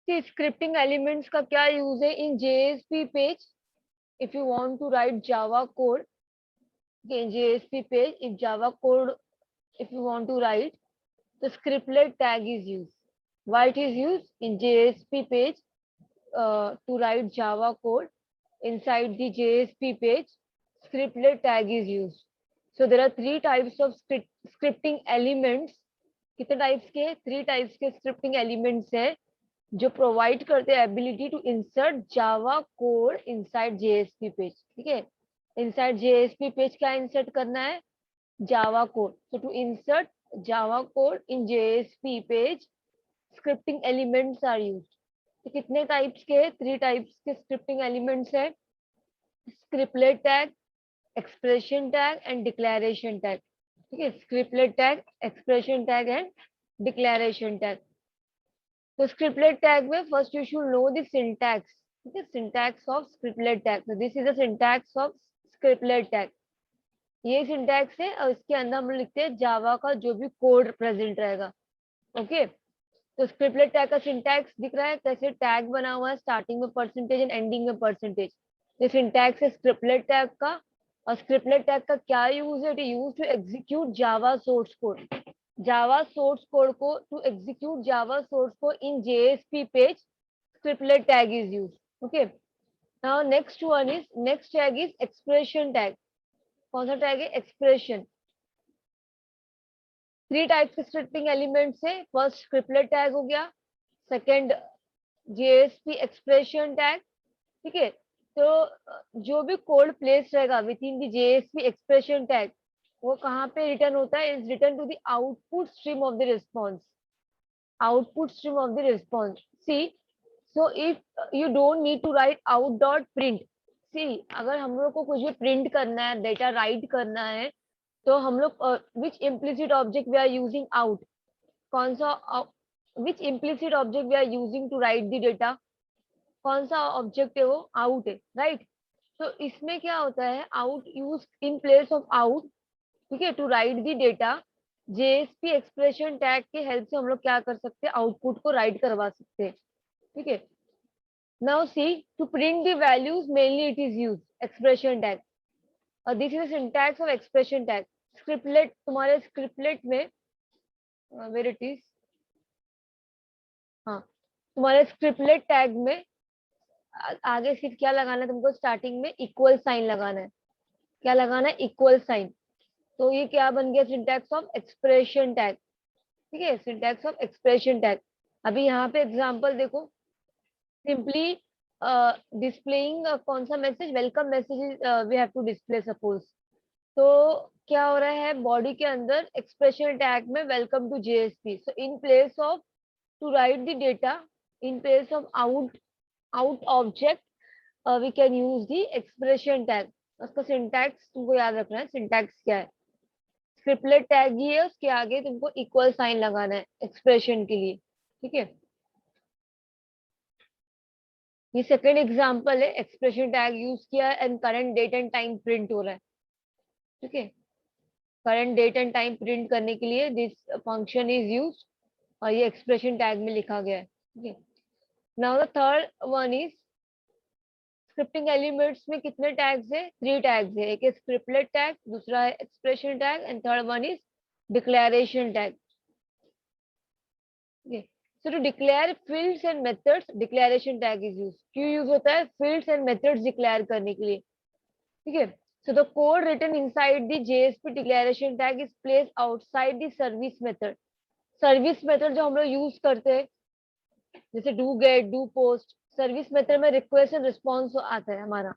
Scripting elements का क्या use है in JSP page? If you want to write Java code in JSP page, if Java code, if you want to write, the scriptlet tag is used. Why it is used in JSP page to write Java code inside the JSP page? Scriptlet tag is used. So there are three types of scripting elements. कितने types के? Three types के scripting elements है जो provide करते हैं ability to insert Java code inside JSP page. ठीक है, inside JSP page क्या इंसर्ट करना है? Java code. So to insert Java code in JSP page scripting elements are used. तो कितने टाइप्स के? थ्री टाइप्स के स्क्रिप्टिंग एलिमेंट्स है. Scriptlet tag, expression tag and declaration tag. ठीक है, scriptlet tag, expression tag and declaration tag. तो scriptlet tag में first you should know the syntax. ठीक है, सिंटैक्स ऑफ स्क्रिप्टलेट टैग. तो this is the syntax of scriptlet tag. ये syntax है और इसके अंदर हम लिखते हैं जावा का जो भी कोड प्रेजेंट रहेगा. ओके, तो स्क्रिप्टलेट टैग का सिंटैक्स दिख रहा है कैसे टैग बना हुआ है, स्टार्टिंग में परसेंटेज एंड एंडिंग में परसेंटेज. ये सिंटैक्स है स्क्रिप्टलेट टैग का. और स्क्रिप्टलेट टैग का क्या यूज है? It use to execute Java source code. Java source code को to execute Java source code in JSP page scriptlet tag is use. Okay, now next tag is expression tag. कौन सा tag है? Expression. Three types के scripting elements है. First scriptlet tag हो गया, second JSP expression tag. ठीक है, तो जो भी कोड प्लेस रहेगा within the JSP expression tag वो कहाँ पे रिटर्न होता है? Is return to the output stream of the response. Output stream of the response. See, so if you don't need to write out dot print. See, अगर हम लोग को कुछ भी प्रिंट करना है, डेटा राइट करना है, तो हम लोग which implicit object we are using? Out. कौन सा? Which implicit object we are using to write the data? कौन सा ऑब्जेक्ट है वो? आउट है, राइट. तो इसमें क्या होता है? Out use in place of out. ठीक है, to write the data JSP expression tag के हेल्प से हम लोग क्या कर सकते हैं? आउटपुट को राइट करवा सकते हैं. ठीक है, now see, to print the values mainly it is use expression tag. This is the syntax of expression tag. Scriptlet, तुम्हारे स्क्रिप्टलेट में वेयर इट इज, हाँ, तुम्हारे स्क्रिप्टलेट टैग में आगे सिर्फ क्या लगाना है तुमको? स्टार्टिंग में इक्वल साइन लगाना है. क्या लगाना है? Equal sign. तो ये क्या बन गया? Syntax of expression tag. ठीक है, सिंटैक्स ऑफ एक्सप्रेशन टैग. अभी यहाँ पे एग्जांपल देखो. सिंपली डिस्प्लेइंग कौन सा message? Welcome message we have to display suppose. तो क्या हो रहा है? बॉडी के अंदर एक्सप्रेशन टैग में welcome to JSP. So in place of to write the data, in place of out object, we can use the expression tag. उसका syntax तुमको याद रखना है. सिंटैक्स क्या है? स्क्रिप्टलेट टैग ही है, उसके आगे तुमको इक्वल साइन लगाना है एक्सप्रेशन के लिए. ठीक है, ये सेकंड एग्जांपल है. एक्सप्रेशन टैग यूज किया है and current date and time print हो रहा है. ठीक है, current date and time print करने के लिए दिस फंक्शन इज यूज और ये एक्सप्रेशन टैग में लिखा गया है. ठीक है, now the third one is scripting elements में कितने टैग्स है? थ्री टैग्स है. एक है स्क्रिप्टलेट टैग, दूसरा है expression tag and third one is declaration tag. So to declare fields and methods, declaration tag is used. क्यों यूज होता है? fields and methods declare करने के लिए. ठीक है, so the code written inside the JSP declaration tag is placed outside the service method. Service method जो हम लोग यूज करते हैं जैसे do get, do post, service method में रिक्वेस्ट एंड रिस्पॉन्स आता है हमारा.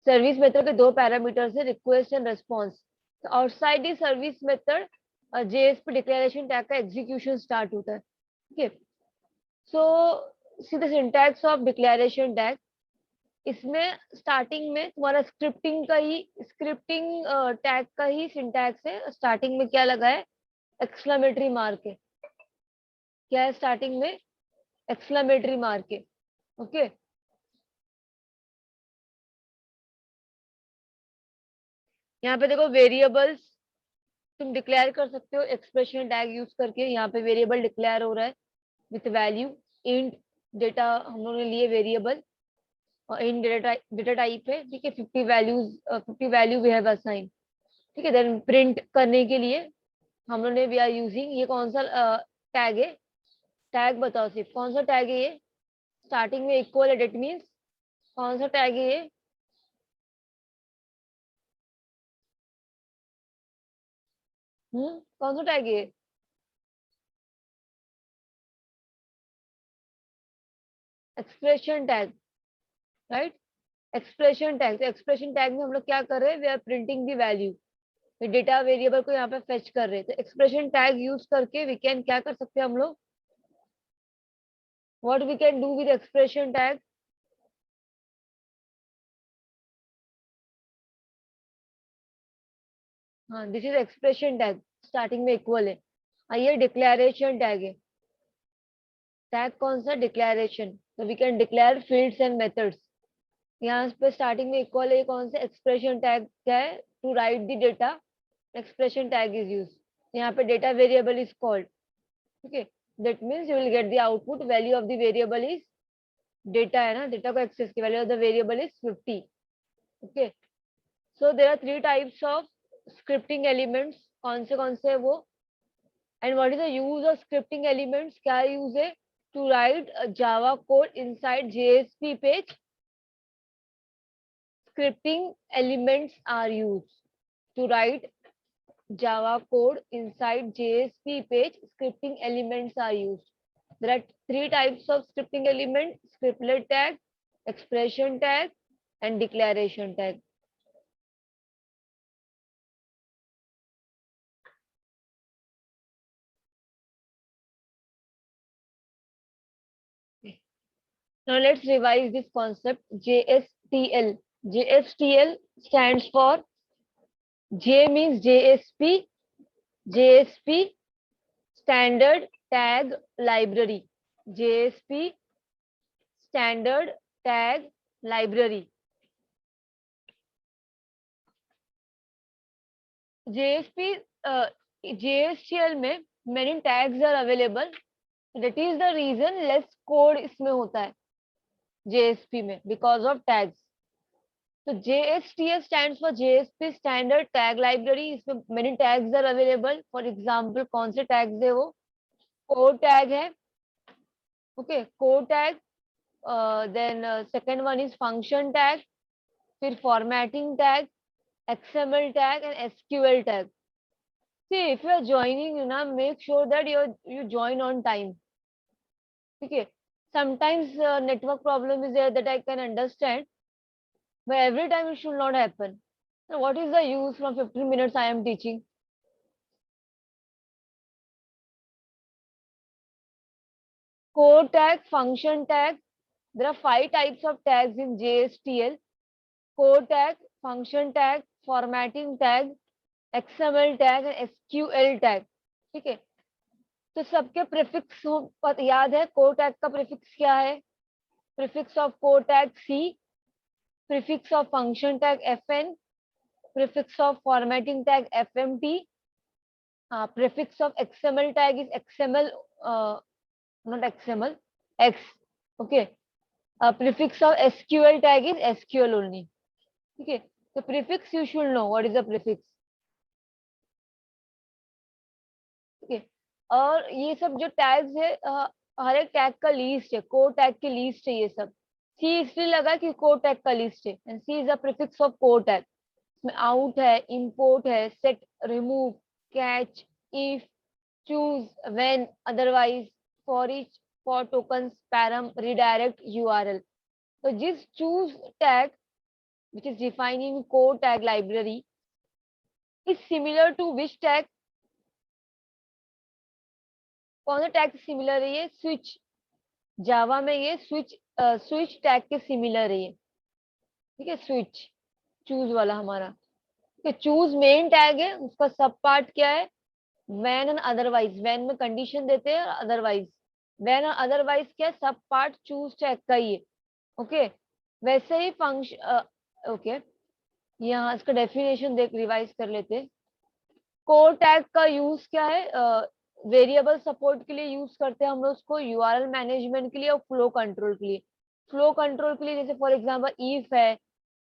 सर्विस मेथड के दो पैरामीटर्स है, request and response. Outside the service method JSP declaration tag का एग्जीक्यूशन स्टार्ट होता है. ठीक है, so see the syntax of declaration tag. इसमें स्टार्टिंग में तुम्हारा स्क्रिप्टिंग टैग का ही सिंटैक्स है. स्टार्टिंग में क्या लगा है? एक्सक्लेमेटरी मार्क है. क्या है स्टार्टिंग में? एक्सक्लेमेटरी मार्क है. ओके, यहाँ पे देखो वेरिएबल्स तुम डिक्लेयर कर सकते हो एक्सप्रेशन टैग यूज करके. यहाँ पे वेरिएबल डिक्लेयर हो रहा है विथ वैल्यू इंट डेटा हम लोगों ने लिए वेरिएबल और इन डेटा टाइप है, ठीक है, 50 वैल्यू वी हैव असाइन, ठीक है। देन प्रिंट करने के लिए हम लोग ने वी आर यूजिंग, ये कौन सा टैग है, टैग बताओ सिर्फ कौन सा टैग है ये, स्टार्टिंग में इक्वल है, डेट मीन्स कौन सा टैग है ये, कौन सा टैग है ये? Expression tag, right, expression tag. तो एक्सप्रेशन टैग में हम लोग क्या कर रहे हैं, we are printing the value, data variable को यहाँ पे फेच कर रहे हैं। तो एक्सप्रेशन टैग यूज करके वी कैन क्या कर सकते हैं हम लोग, what we can do with expression tag, हाँ this is expression tag, starting में इक्वल है। ये डिक्लेरेशन टैग है, टैग कौन सा, डिक्लेरेशन। तो we can declare fields and methods, यहाँ पे स्टार्टिंग में इक्वल है, कौन सा एक्सप्रेशन टैग क्या है, to write the data expression tag is use, यहाँ पे डेटा वेरिएबल इज कॉल्ड, ठीक है। That means you will get the output value of the variable is data है ना, डेटा को एक्सेस की value of the variable is 50, okay. So there are 3 types of scripting elements, कौन से है वो, and what is the use of scripting elements, क्या use है, to write Java code inside JSP page, scripting elements are used to write Java code inside JSP page. Scripting elements are used. There are 3 types of scripting element: scriptlet tag, expression tag, and declaration tag. Now let's revise this concept. JSTL. JSTL stands for, J means JSP, JSP Standard Tag Library. JSP Standard Tag Library. JSP, JSTL में many tags are available. That is the reason less code इसमें होता है JSP में, because of tags. So JSTL stands for JSP Standard Tag Library. इसमें many tags are available. For example, कौन से tags है वो, code tag है, okay, code tag. Then second one is function tag, फिर formatting tag, XML tag and SQL tag. See, if you are joining, you know, make sure that you join on time. Okay. Sometimes network problem is there, that I can understand, but every time it should not happen. So what is the use from 15 minutes I am teaching? Code tag, function tag. There are 5 types of tags in JSTL: code tag, function tag, formatting tag, XML tag and SQL tag. ठीक है, तो सबके prefix याद है, code tag का prefix क्या है, prefix of code tag C, prefix of function tag fn, prefix of formatting tag fmt, prefix of xml tag is xml, not xml, x, okay. Prefix of sql tag is sql only, okay. So prefix you should know what is the prefix, okay. और ये सब जो tags है, हर एक tag का list है, code tag की list है ये सब। सी इसलिए लगा कि कोड टैग का लिस्ट है, and C is a prefix of code tag. इसमें आउट है, इंपोर्ट है, set, remove, catch, if, choose, when, otherwise, for each, for tokens, param, redirect, URL. तो जिस choose tag which is defined in code tag library is similar to which tag, कौन सा tag similar है, ये switch, जावा में ये switch tag के similar है ये, ठीक है, स्विच चूज वाला हमारा, चूज मेन टैग है, उसका सब पार्ट क्या है, व्हेन एंड अदरवाइज। व्हेन में कंडीशन देते हैं, अदरवाइज, व्हेन और अदरवाइज क्या, सब पार्ट चूज टैग का ही है, ओके। वैसे ही फंक्शन, ओके, यहाँ इसका डेफिनेशन देख रिवाइज कर लेते हैं। कोड टैग का यूज क्या है, वेरिएबल सपोर्ट के लिए यूज करते हैं हम लोग उसको यूआरएल मैनेजमेंट के लिए और फ्लो कंट्रोल के लिए। फ्लो कंट्रोल के लिए जैसे फॉर एग्जांपल इफ है,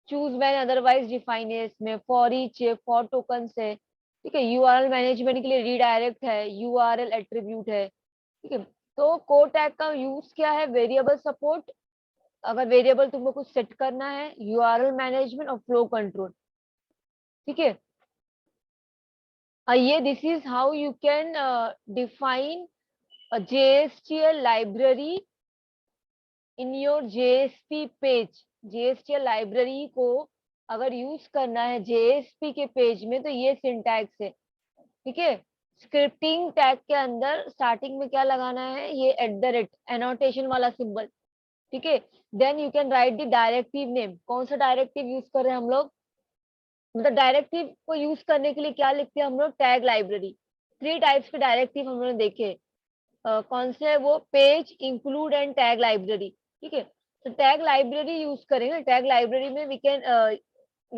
चूज व्हेन अदरवाइज डिफाइन है, इसमें फॉर ईच है, फॉर टोकन है, ठीक है। यूआरएल मैनेजमेंट के लिए रीडायरेक्ट है, यूआरएल एट्रीब्यूट है, ठीक है। तो कोड टैग का यूज क्या है, वेरिएबल सपोर्ट, अगर वेरिएबल तुमको कुछ सेट करना है, यूआरएल मैनेजमेंट और फ्लो कंट्रोल, ठीक है। ये this is how you can define JSTL library in your JSP page. JSTL library को अगर यूज करना है JSP के पेज में तो ये सिंटैक्स है, ठीक है। स्क्रिप्टिंग टैग के अंदर स्टार्टिंग में क्या लगाना है, ये @ एनोटेशन वाला सिंबल, ठीक है। Then you can write the directive name. कौन सा डायरेक्टिव यूज कर रहे हैं हम लोग, मतलब डायरेक्टिव को यूज करने के लिए क्या लिखते हैं हम लोग, टैग लाइब्रेरी। 3 टाइप्स के डायरेक्टिव हम लोग ने देखे, कौन से है वो, page, include and tag library, ठीक है। तो टैग लाइब्रेरी यूज करेंगे, टैग लाइब्रेरी में वी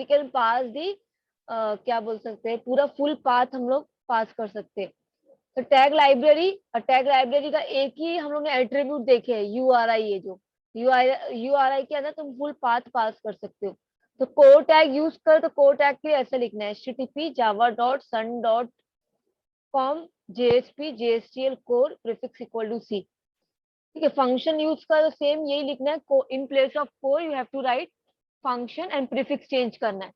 कैन पास दी, क्या बोल सकते हैं, पूरा फुल पाथ हम लोग पास कर सकते हैं। तो टैग लाइब्रेरी का एक ही हम लोग ने एट्रीब्यूट देखे है, URI है, जो URI के अंदर तुम फुल पाथ पास कर सकते हो। तो कोड टैग यूज कर, तो कोड टैग के लिए ऐसा लिखना है, http java.sun.com JSP JSTL core prefix equal to C, ठीक है। फंक्शन यूज कर तो सेम यही लिखना है, in place of core you have to write function and prefix change करना है।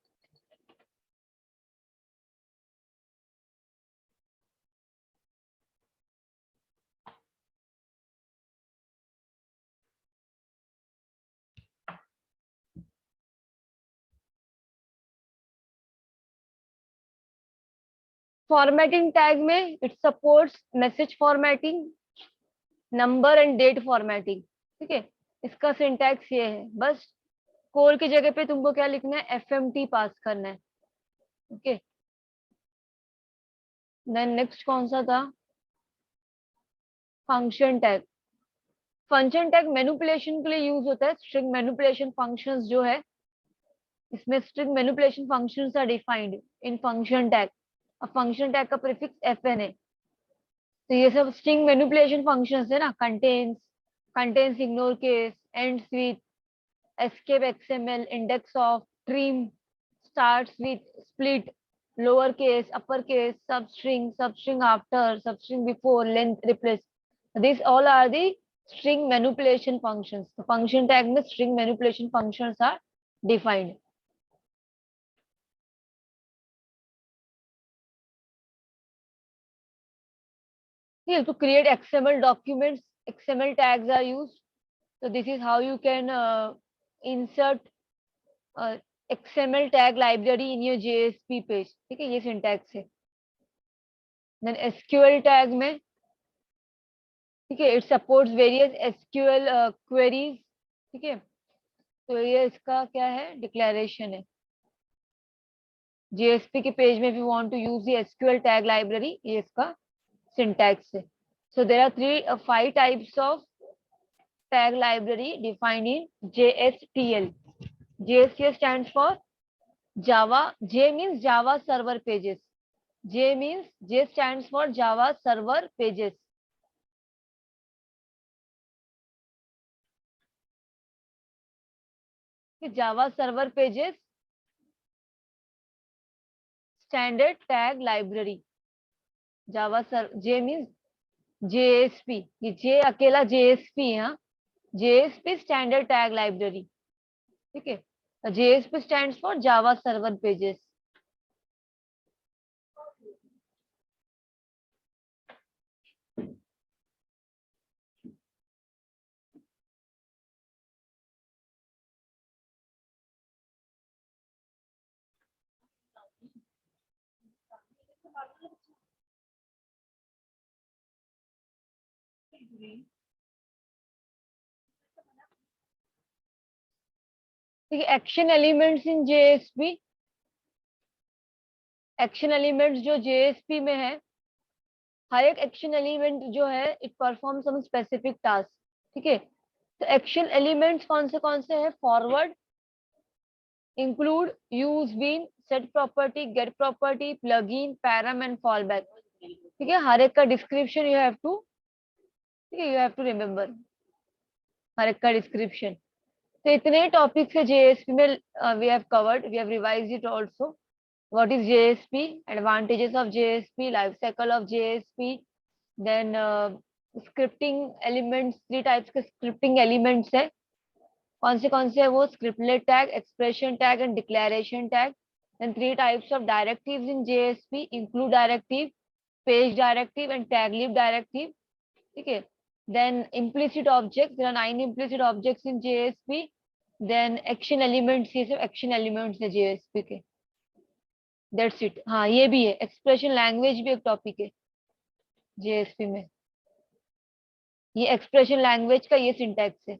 फॉर्मेटिंग टैग में it supports message formatting, number and date formatting, ठीक है। इसका सिंटैक्स ये है, बस कोर की जगह पे तुमको क्या लिखना है, FMT पास करना है, ओके। देन नेक्स्ट कौन सा था, function tag. Function tag manipulation के लिए यूज होता है, स्ट्रिंग मैनिपुलेशन फंक्शंस जो है, इसमें string manipulation functions are defined in function tag. अब फंक्शन टैग का प्रीफिक्स FN है, तो ये सब स्ट्रिंग मैनिपुलेशन फंक्शंस है ना, contains ignore case, ends with, escape XML, index of, trim, starts with, split, lower case, upper case, substring after, substring before, length replace. These all are the string manipulation functions. The function tag में string manipulation functions are defined. Yeah, to create XML documents, XML tags are used. So this is how you can insert XML tag library in your JSP page, ठीक है, ये syntax है। Then SQL tag में, ठीक है, it supports various SQL queries, ठीक है। तो ये इसका क्या है, डिक्लेरेशन है। JSP के पेज में, if you want to use the SQL tag library, ये इसका सिंटैक्स है। So there are 5 types of tag library defined in JSTL. JSTL stands for Java. J means Java server pages. J stands for Java server pages. Java server pages standard tag library. Java server, J means JSP, ये J अकेला JSP है, हाँ, JSP standard tag library, ठीक है। JSP stands for Java server pages. ठीक है, action elements in JSP, action elements जो JSP में है, हर एक एक्शन एलिमेंट जो है it perform some specific task, ठीक है। तो एक्शन एलिमेंट्स कौन से हैं, forward, include, use bean, set property, get property, plugin, param and fallback. ठीक है, हर एक का डिस्क्रिप्शन यू हैव टू, ठीक है, यू हैव टू रिमेम्बर हर एक का डिस्क्रिप्शन। तो इतने टॉपिक्स है जेएसपी में, we have covered, we have revised it also. What is JSP, advantages of JSP, life cycle of JSP, then scripting elements, 3 types के स्क्रिप्टिंग एलिमेंट्स है। कौन से है वो? Scriptlet tag, expression tag and declaration tag. Then 3 types of directives in JSP, include directive, page directive and tag leave directive. ठीक है, then implicit objects, there are 9 implicit objects in JSP, then action elements, ये सब action elements है JSP के। that's it। हाँ, ये भी है, एक्सप्रेशन लैंग्वेज भी एक टॉपिक है JSP में। ये एक्सप्रेशन लैंग्वेज का ये सिंटैक्स है,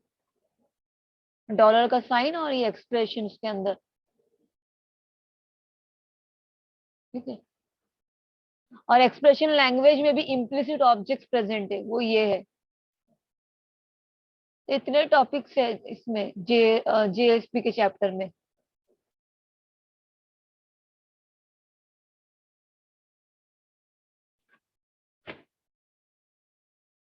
डॉलर का साइन और ये एक्सप्रेशन के अंदर। ठीक है, और एक्सप्रेशन लैंग्वेज में भी इम्प्लिसिट ऑब्जेक्ट्स प्रेजेंट है, वो ये है। इतने टॉपिक्स है इसमें जेएसपी के चैप्टर में।